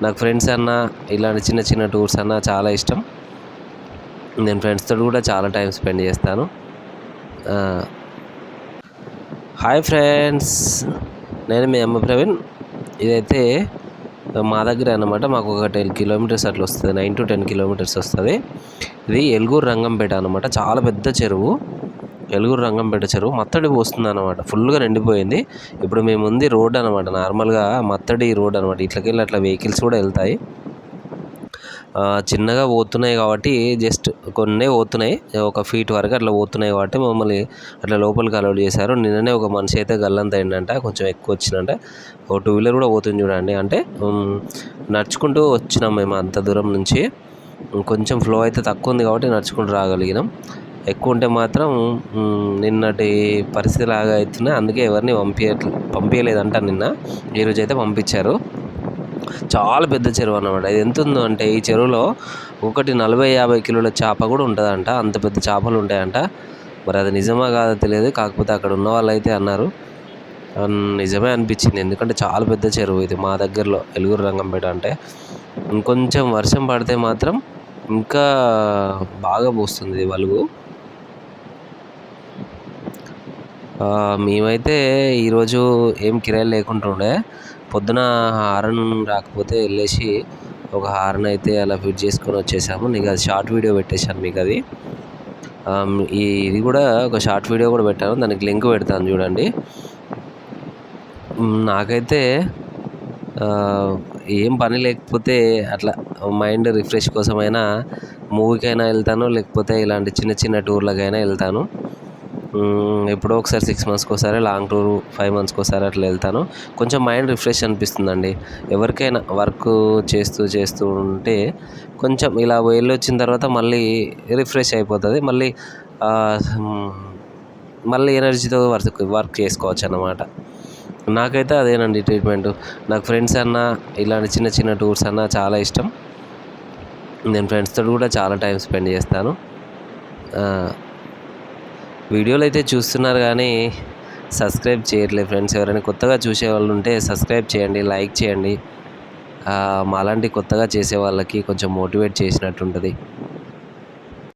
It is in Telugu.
నాకు ఫ్రెండ్స్ అన్నా ఇలాంటి చిన్న చిన్న టూర్స్ అన్నా చాలా ఇష్టం. నేను ఫ్రెండ్స్తో కూడా చాలా టైం స్పెండ్ చేస్తాను. హాయ్ ఫ్రెండ్స్, నేను మీ అమ్మ ప్రవీణ్. ఇదైతే మా దగ్గర అన్నమాట. మాకు ఒక 10 కిలోమీటర్స్ అట్లా వస్తుంది, 9 to 10 కిలోమీటర్స్ వస్తుంది. ఇది ఎలుగూరు రంగంపేట అనమాట. చాలా పెద్ద చెరువు, ఎలుగూరు రంగంపేట చెరువు. మత్తడి పోస్తుంది అనమాట, ఫుల్గా నిండిపోయింది. ఇప్పుడు మేము ఉంది రోడ్ అనమాట, నార్మల్గా మత్తడి రోడ్ అనమాట. ఇట్లకెళ్ళి అట్లా వెహికల్స్ కూడా వెళ్తాయి. చిన్నగా పోతున్నాయి కాబట్టి జస్ట్ కొన్నే పోతున్నాయి, ఒక ఫీట్ వరకు అట్లా పోతున్నాయి కాబట్టి మమ్మల్ని అట్లా లోపలికి అలౌడ్ చేశారు. నిన్ననే ఒక మనిషి అయితే గల్లంత అయిందంట, కొంచెం ఎక్కువ వచ్చిందంట. ఒక 2 వీలర్ కూడా పోతుంది చూడండి. అంటే నడుచుకుంటూ వచ్చినాం మేము అంత దూరం నుంచి. కొంచెం ఫ్లో అయితే తక్కువ ఉంది కాబట్టి నడుచుకుంటూ రాగలిగినాం. ఎక్కువ ఉంటే మాత్రం నిన్నటి పరిస్థితి లాగా అవుతున్నాయి. అందుకే ఎవరిని పంపించలేదంట నిన్న. ఈరోజు అయితే పంపించారు. చాలా పెద్ద చెరువు అన్నమాట. ఇది ఎంత ఉందో అంటే, ఈ చెరువులో ఒకటి 40-50 కిలోల చేప కూడా ఉంటుందంట. అంత పెద్ద చేపలు ఉంటాయంట. మరి అది నిజమా కాదో తెలియదు, కాకపోతే అక్కడ ఉన్న వాళ్ళు అయితే అన్నారు. నిజమే అనిపించింది, ఎందుకంటే చాలా పెద్ద చెరువు ఇది మా దగ్గరలో, ఎలుగూరు రంగంపేట అంటే. ఇంకొంచెం వర్షం పడితే మాత్రం ఇంకా బాగా పోస్తుంది వలుగు. మేమైతే ఈరోజు ఏం కిరాయి లేకుండా ఉండే. పొద్దున హారన్ రాకపోతే వెళ్ళేసి ఒక హారన్ అయితే అలా ఫిట్ చేసుకొని వచ్చేసాము. నీకు అది షార్ట్ వీడియో పెట్టేశాను మీకు. అది ఇది కూడా ఒక షార్ట్ వీడియో కూడా పెట్టాను, దానికి లింక్ పెడతాను చూడండి. నాకైతే ఏం పని లేకపోతే అట్లా మైండ్ రిఫ్రెష్ కోసమైనా మూవీకైనా వెళ్తాను, లేకపోతే ఇలాంటి చిన్న చిన్న టూర్లకైనా వెళ్తాను. ఎప్పుడో ఒకసారి 6 monthsకి ఒకసారి లాంగ్ టూర్, 5 monthsకి ఒకసారి అట్లా వెళ్తాను. కొంచెం మైండ్ రిఫ్రెష్ అనిపిస్తుందండి. ఎవరికైనా వర్క్ చేస్తూ ఉంటే కొంచెం ఇలా వెళ్ళొచ్చిన తర్వాత మళ్ళీ రిఫ్రెష్ అయిపోతుంది. మళ్ళీ ఎనర్జీతో వర్క్ చేసుకోవచ్చు అన్నమాట. నాకైతే అదేనండి ట్రీట్మెంట్. నాకు ఫ్రెండ్స్ అన్నా ఇలాంటి చిన్న చిన్న టూర్స్ అన్నా చాలా ఇష్టం. నేను ఫ్రెండ్స్తో కూడా చాలా టైం స్పెండ్ చేస్తాను. వీడియోలు అయితే చూస్తున్నారు కానీ సబ్స్క్రైబ్ చేయట్లేదు ఫ్రెండ్స్. ఎవరైనా కొత్తగా చూసే వాళ్ళు ఉంటే సబ్స్క్రైబ్ చేయండి, లైక్ చేయండి. మాలాంటి కొత్తగా చేసే వాళ్ళకి కొంచెం మోటివేట్ చేసినట్టు ఉంటుంది.